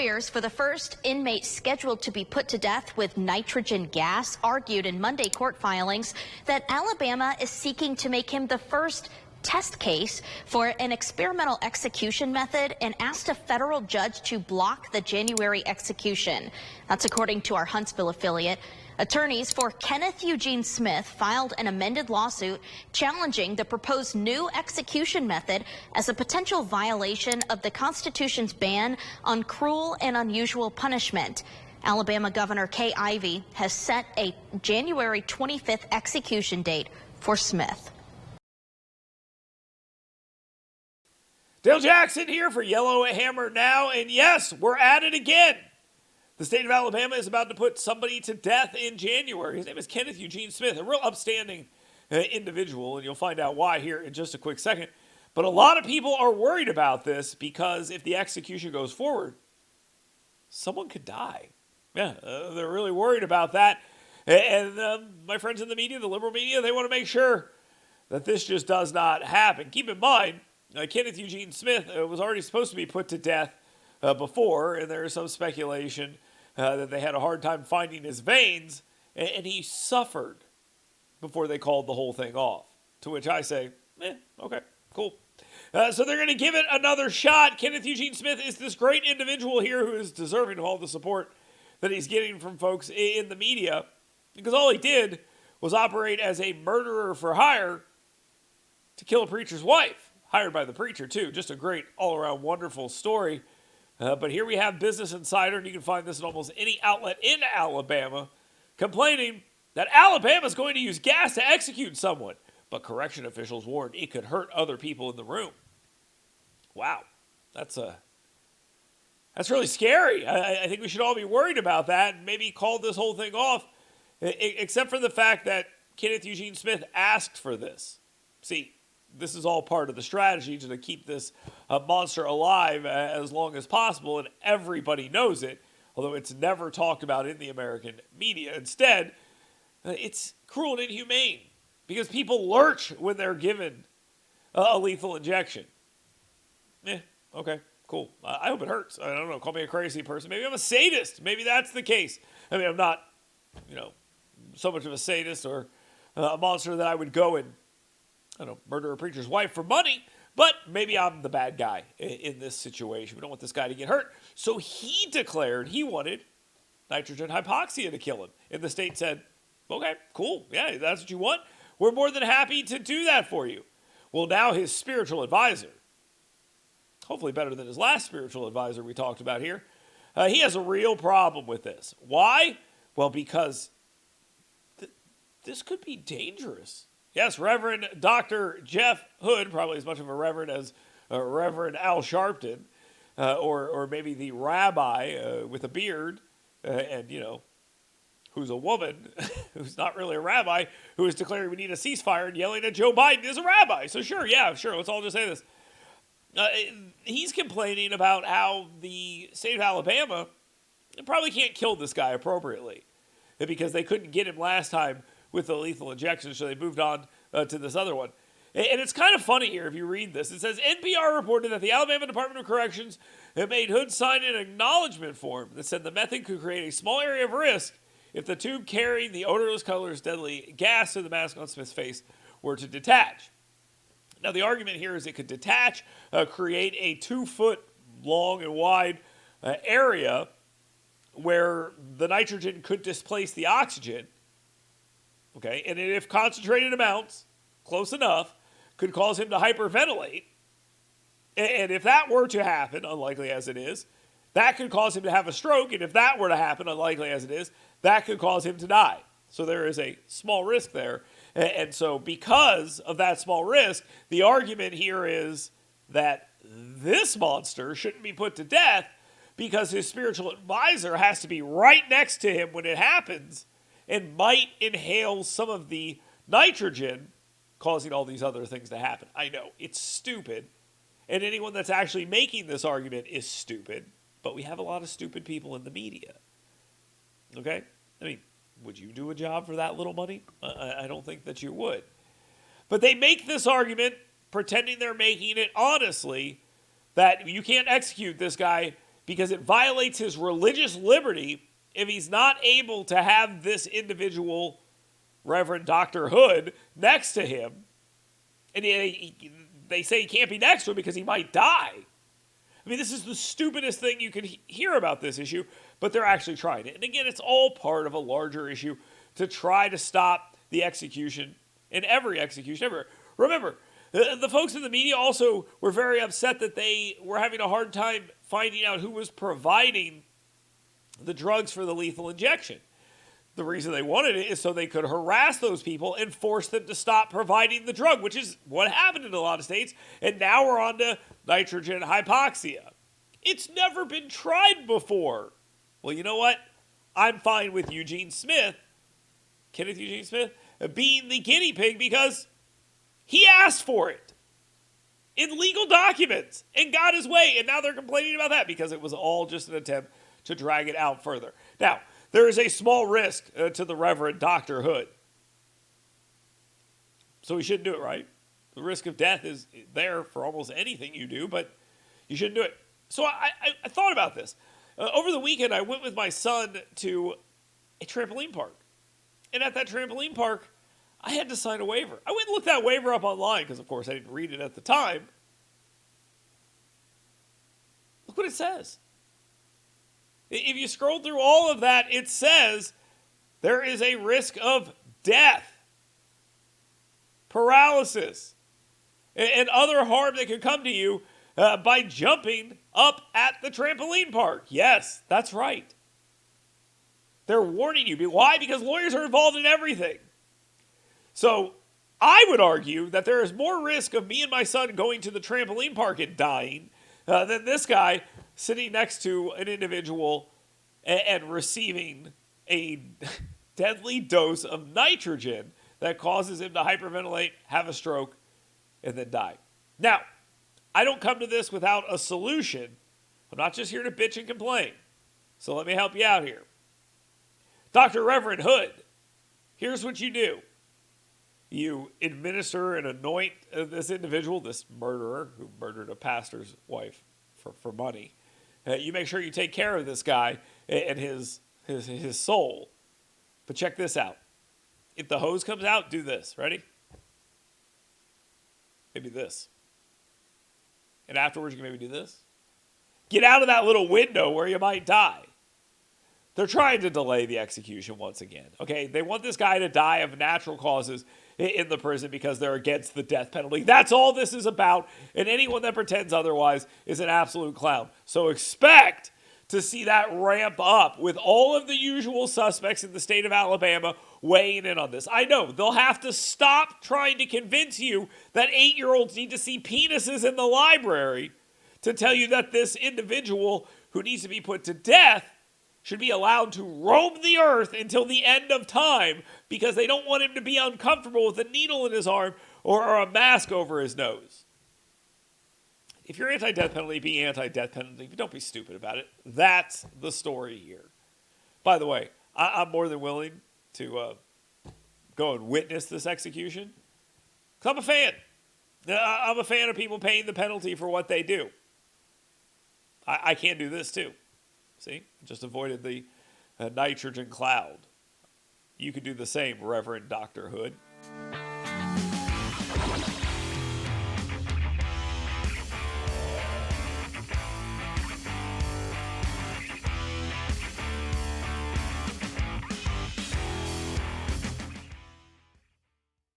Lawyers for the first inmate scheduled to be put to death with nitrogen gas argued in Monday court filings that Alabama is seeking to make him the first test case for an experimental execution method and asked a federal judge to block the January execution. That's according to our Huntsville affiliate. Attorneys for Kenneth Eugene Smith filed an amended lawsuit challenging the proposed new execution method as a potential violation of the Constitution's ban on cruel and unusual punishment. Alabama Governor Kay Ivey has set a January 25th execution date for Smith. Dale Jackson here for Yellow Hammer Now, and yes, we're at it again. The state of Alabama is about to put somebody to death in January. His name is Kenneth Eugene Smith, a real upstanding individual, and you'll find out why here in just a quick second. But a lot of people are worried about this because if the execution goes forward, someone could die. Yeah, they're really worried about that. And my friends in the media, the liberal media, they want to make sure that this just does not happen. Keep in mind, Kenneth Eugene Smith was already supposed to be put to death before, and there is some speculation that they had a hard time finding his veins, and he suffered before they called the whole thing off. To which I say, okay, cool. So they're going to give it another shot. Kenneth Eugene Smith is this great individual here who is deserving of all the support that he's getting from folks in the media, because all he did was operate as a murderer for hire to kill a preacher's wife, hired by the preacher too. Just a great all-around wonderful story. But here we have Business Insider, and you can find this in almost any outlet in Alabama, complaining that Alabama is going to use gas to execute someone. But correction officials warned it could hurt other people in the room. Wow, that's really scary. I think we should all be worried about that and maybe call this whole thing off, except for the fact that Kenneth Eugene Smith asked for this. See, this is all part of the strategy to keep this monster alive as long as possible, and everybody knows it, although it's never talked about in the American media. Instead, it's cruel and inhumane because people lurch when they're given a lethal injection. Okay, cool. I hope it hurts. I don't know, call me a crazy person. Maybe I'm a sadist. Maybe that's the case. I mean, I'm not, so much of a sadist or a monster that I would go and murder a preacher's wife for money, but maybe I'm the bad guy in this situation. We don't want this guy to get hurt. So he declared he wanted nitrogen hypoxia to kill him. And the state said, okay, cool. Yeah, that's what you want. We're more than happy to do that for you. Well, now his spiritual advisor, hopefully better than his last spiritual advisor we talked about here, he has a real problem with this. Why? Well, because this could be dangerous. Yes, Reverend Dr. Jeff Hood, probably as much of a reverend as Reverend Al Sharpton, or maybe the rabbi with a beard, and, who's a woman, who's not really a rabbi, who is declaring we need a ceasefire and yelling at Joe Biden is a rabbi. So sure, let's all just say this. He's complaining about how the state of Alabama probably can't kill this guy appropriately because they couldn't get him last time with the lethal injection, so they moved on to this other one. And it's kind of funny here if you read this. It says, NPR reported that the Alabama Department of Corrections had made Hood sign an acknowledgement form that said the method could create a small area of risk if the tube carrying the odorless, colorless, deadly gas in the mask on Smith's face were to detach. Now, the argument here is it could detach, create a 2-foot long and wide area where the nitrogen could displace the oxygen. Okay, and if concentrated amounts, close enough, could cause him to hyperventilate. And if that were to happen, unlikely as it is, that could cause him to have a stroke. And if that were to happen, unlikely as it is, that could cause him to die. So there is a small risk there. And so because of that small risk, the argument here is that this monster shouldn't be put to death because his spiritual advisor has to be right next to him when it happens and might inhale some of the nitrogen, causing all these other things to happen. I know, it's stupid, and anyone that's actually making this argument is stupid, but we have a lot of stupid people in the media. Okay? I mean, would you do a job for that little money? I don't think that you would. But they make this argument, pretending they're making it honestly, that you can't execute this guy because it violates his religious liberty if he's not able to have this individual, Reverend Dr. Hood, next to him. And they say he can't be next to him because he might die. I mean, this is the stupidest thing you can hear about this issue, but they're actually trying it. And again, it's all part of a larger issue to try to stop the execution in every execution ever. Remember, the folks in the media also were very upset that they were having a hard time finding out who was providing the drugs for the lethal injection. The reason they wanted it is so they could harass those people and force them to stop providing the drug, which is what happened in a lot of states. And now we're on to nitrogen hypoxia. It's never been tried before. Well, you know what? I'm fine with Eugene Smith, Kenneth Eugene Smith, being the guinea pig because he asked for it in legal documents and got his way. And now they're complaining about that because it was all just an attempt to drag it out further. Now, there is a small risk to the Reverend Dr. Hood. So we shouldn't do it, right? The risk of death is there for almost anything you do, but you shouldn't do it. So I thought about this. Over the weekend, I went with my son to a trampoline park. And at that trampoline park, I had to sign a waiver. I went and looked that waiver up online because, of course, I didn't read it at the time. Look what it says. If you scroll through all of that, it says there is a risk of death, paralysis, and other harm that could come to you by jumping up at the trampoline park. Yes, that's right. They're warning you. Why? Because lawyers are involved in everything. So I would argue that there is more risk of me and my son going to the trampoline park and dying than this guy sitting next to an individual and receiving a deadly dose of nitrogen that causes him to hyperventilate, have a stroke, and then die. Now, I don't come to this without a solution. I'm not just here to bitch and complain. So let me help you out here. Dr. Reverend Hood, here's what you do. You administer and anoint this individual, this murderer who murdered a pastor's wife for money. You make sure you take care of this guy and his soul. But check this out. If the hose comes out, do this. Ready? Maybe this. And afterwards, you can maybe do this. Get out of that little window where you might die. They're trying to delay the execution once again. Okay, they want this guy to die of natural causes in the prison because they're against the death penalty. That's all this is about, and anyone that pretends otherwise is an absolute clown. So expect to see that ramp up with all of the usual suspects in the state of Alabama weighing in on this. I know, they'll have to stop trying to convince you that 8-year-olds need to see penises in the library to tell you that this individual who needs to be put to death should be allowed to roam the earth until the end of time because they don't want him to be uncomfortable with a needle in his arm or a mask over his nose. If you're anti-death penalty, be anti-death penalty, but don't be stupid about it. That's the story here. By the way, I'm more than willing to go and witness this execution because I'm a fan. I'm a fan of people paying the penalty for what they do. I can do this too. See, just avoided the nitrogen cloud. You could do the same, Reverend Dr. Hood.